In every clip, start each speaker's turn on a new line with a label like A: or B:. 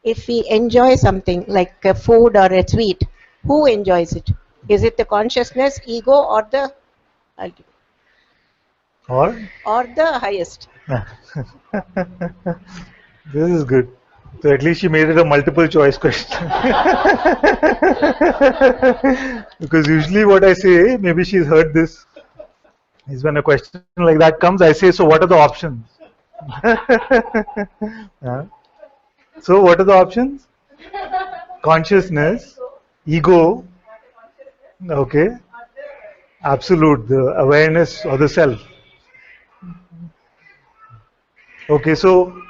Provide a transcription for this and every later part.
A: if we enjoy something like a food or a sweet, who enjoys it? Is it the consciousness, ego, or the ultimate,
B: Or
A: or the highest?
B: this is good. So at least she made it a multiple choice question. Because usually what I say, maybe she's heard this, is when a question like that comes, I say, so what are the options? Yeah. So what are the options? Consciousness, ego, okay, absolute, the awareness or the self. Okay, so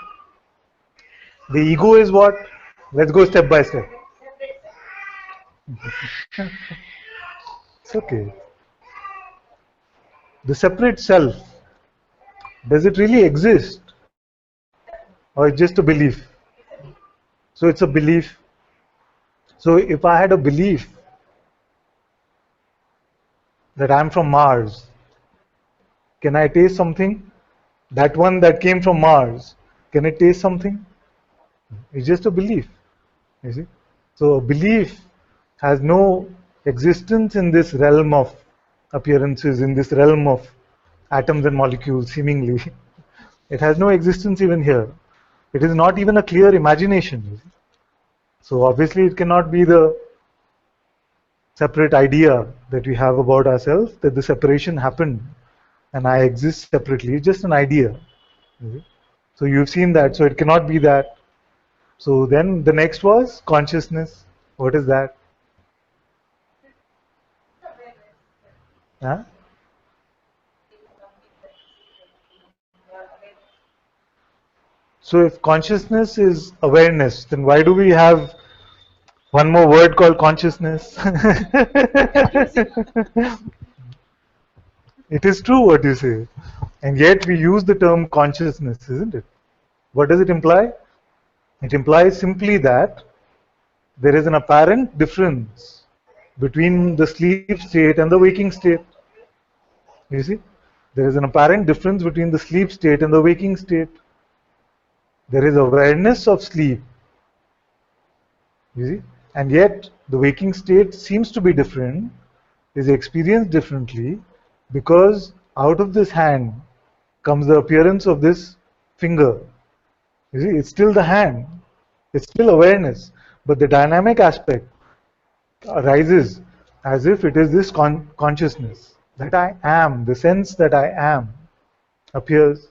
B: the ego is what? Let's go step by step. It's okay. The separate self, does it really exist? Or it's just a belief? So it's a belief. So if I had a belief that I'm from Mars, can I taste something? That one that came from Mars, can it taste something? It's just a belief, you see. So a belief has no existence in this realm of appearances, in this realm of atoms and molecules, seemingly. It has no existence even here. It is not even a clear imagination, you see. So obviously it cannot be the separate idea that we have about ourselves, that the separation happened and I exist separately. It's just an idea. So you've seen that, so it cannot be that. So then the next was consciousness. What is that? Huh? So if consciousness is awareness, then why do we have one more word called consciousness? It is true what you say. And yet we use the term consciousness, isn't it? What does it imply? It implies simply that there is an apparent difference between the sleep state and the waking state. You see? There is an apparent difference between the sleep state and the waking state. There is awareness of sleep. You see? And yet the waking state seems to be different, is experienced differently, because out of this hand comes the appearance of this finger. You see, it's still the hand, it's still awareness, but the dynamic aspect arises as if it is this consciousness that I am, the sense that I am appears.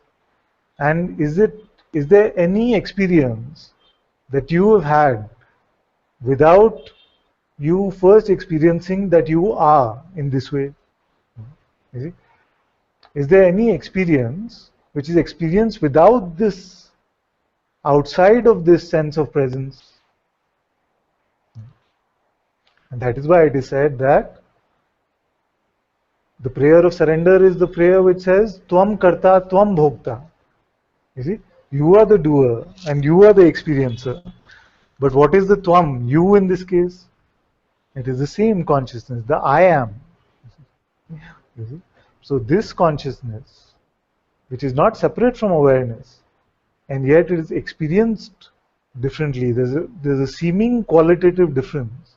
B: And is there any experience that you have had without you first experiencing that you are in this way? You see? Is there any experience which is experienced without this, outside of this sense of presence? And that is why it is said that the prayer of surrender is the prayer which says, Tvam karta, tvam bhokta. You see, you are the doer and you are the experiencer. But what is the tvam, you in this case? It is the same consciousness, the I am. You see? So this consciousness, which is not separate from awareness, and yet it is experienced differently. There's a seeming qualitative difference.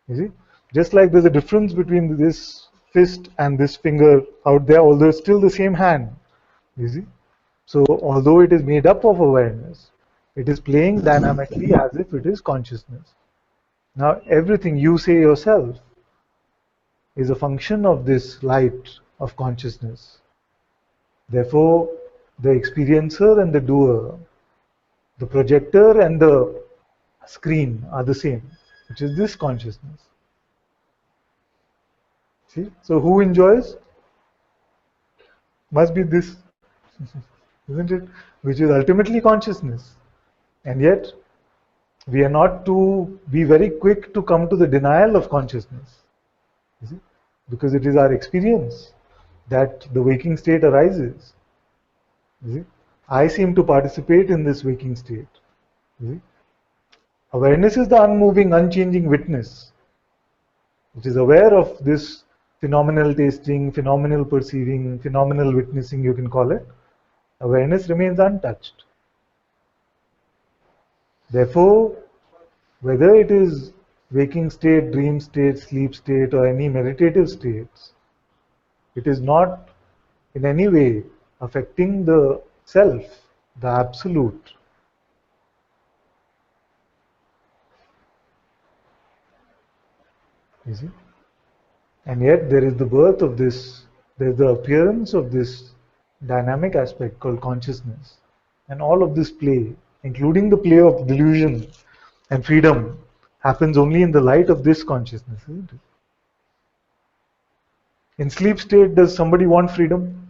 B: You see, just like there's a difference between this fist and this finger out there, although it's still the same hand. You see, so although it is made up of awareness, it is playing dynamically as if it is consciousness. Now everything you say yourself is a function of this light of consciousness. Therefore, the experiencer and the doer, the projector and the screen are the same, which is this consciousness. See? So who enjoys? Must be this, isn't it? Which is ultimately consciousness. And yet, we are not to be very quick to come to the denial of consciousness. You see? Because it is our experience that the waking state arises. You see? I seem to participate in this waking state. You see? Awareness is the unmoving, unchanging witness, which is aware of this phenomenal tasting, phenomenal perceiving, phenomenal witnessing, you can call it. Awareness remains untouched. Therefore, Whether it is waking state, dream state, sleep state, or any meditative states, it is not in any way affecting the self, the absolute. You see? And yet there is the birth of this, there is the appearance of this dynamic aspect called consciousness. And all of this play, including the play of delusion and freedom, happens only in the light of this consciousness, isn't it? In sleep state, does somebody want freedom?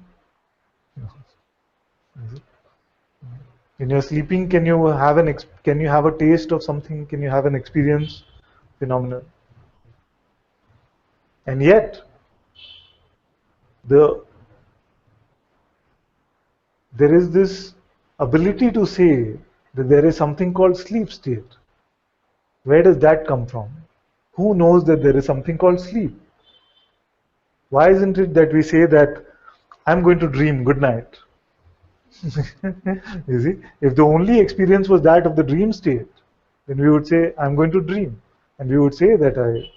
B: No. Is it? When you're sleeping, can you have can you have a taste of something? Can you have an experience? Phenomenal. And yet, the there is this ability to say that there is something called sleep state. Where does that come from? Who knows that there is something called sleep? Why isn't it that we say that I'm going to dream, good night? You see, if the only experience was that of the dream state, then we would say, I'm going to dream. And we would say that I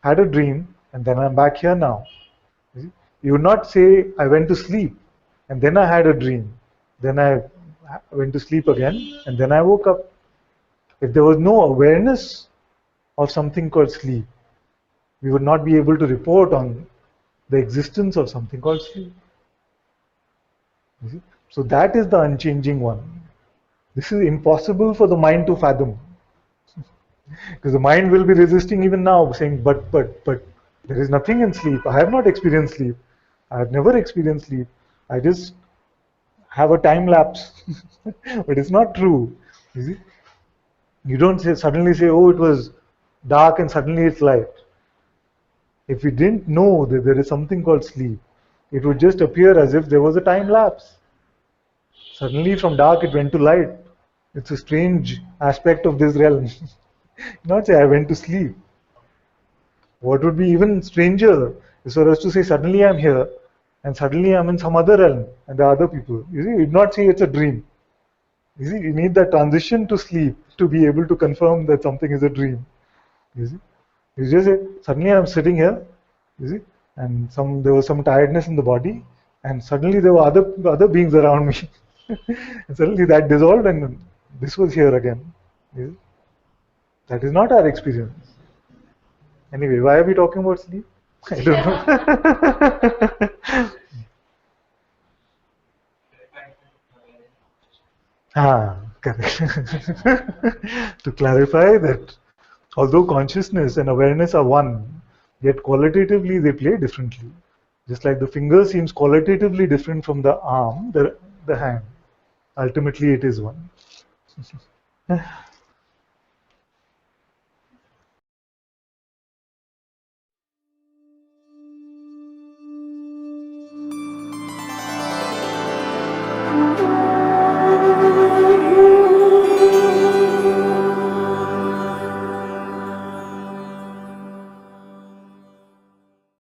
B: had a dream and then I'm back here now. You see? You would not say, I went to sleep and then I had a dream. Then I went to sleep again and then I woke up. If there was no awareness of something called sleep, we would not be able to report on the existence of something called sleep. You see? So that is the unchanging one. This is impossible for the mind to fathom. Because the mind will be resisting even now, saying, but, there is nothing in sleep. I have not experienced sleep. I have never experienced sleep. I just have a time lapse. But it's not true. You see? You don't suddenly say, oh, it was dark and suddenly it's light. If we didn't know that there is something called sleep, it would just appear as if there was a time lapse. Suddenly from dark it went to light. It's a strange aspect of this realm. Not say I went to sleep. What would be even stranger is for us to say suddenly I'm here and suddenly I'm in some other realm and there are other people. You see, you'd not say it's a dream. You see, you need that transition to sleep to be able to confirm that something is a dream. You see, you just say suddenly I'm sitting here. You see, and there was some tiredness in the body, and suddenly there were other beings around me, and suddenly that dissolved, and this was here again. You see? That is not our experience. Anyway, why are we talking about sleep? I don't know. Correct. To clarify that although consciousness and awareness are one, yet qualitatively they play differently. Just like the finger seems qualitatively different from the arm, the hand. Ultimately it is one.